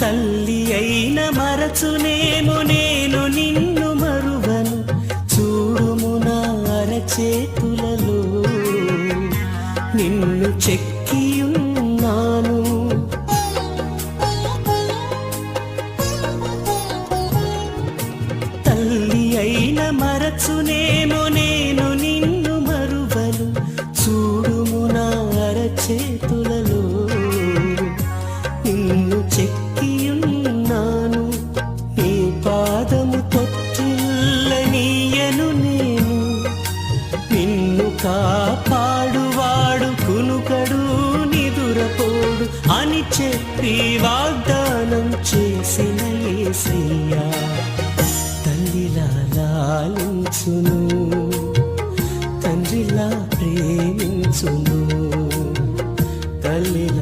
తల్లి అయిన మరచునేమో నేను నిన్ను మరువను, చూడుము నా అరచేతులలో నిన్ను చెక్కియున్నాను. తల్లి అయిన మరచునేమో నేను నిన్ను మరువను, చూడుము నా అరచేతులలో నిన్ను చెక్కియున్నాను. నీ పాదము తొట్టిల్లనీయను నేను, నిన్ను కాపాడువాడు కునుకడు నిదురపోడు అని చెప్పి వాగ్దానం చేసిన యేసయ్యా.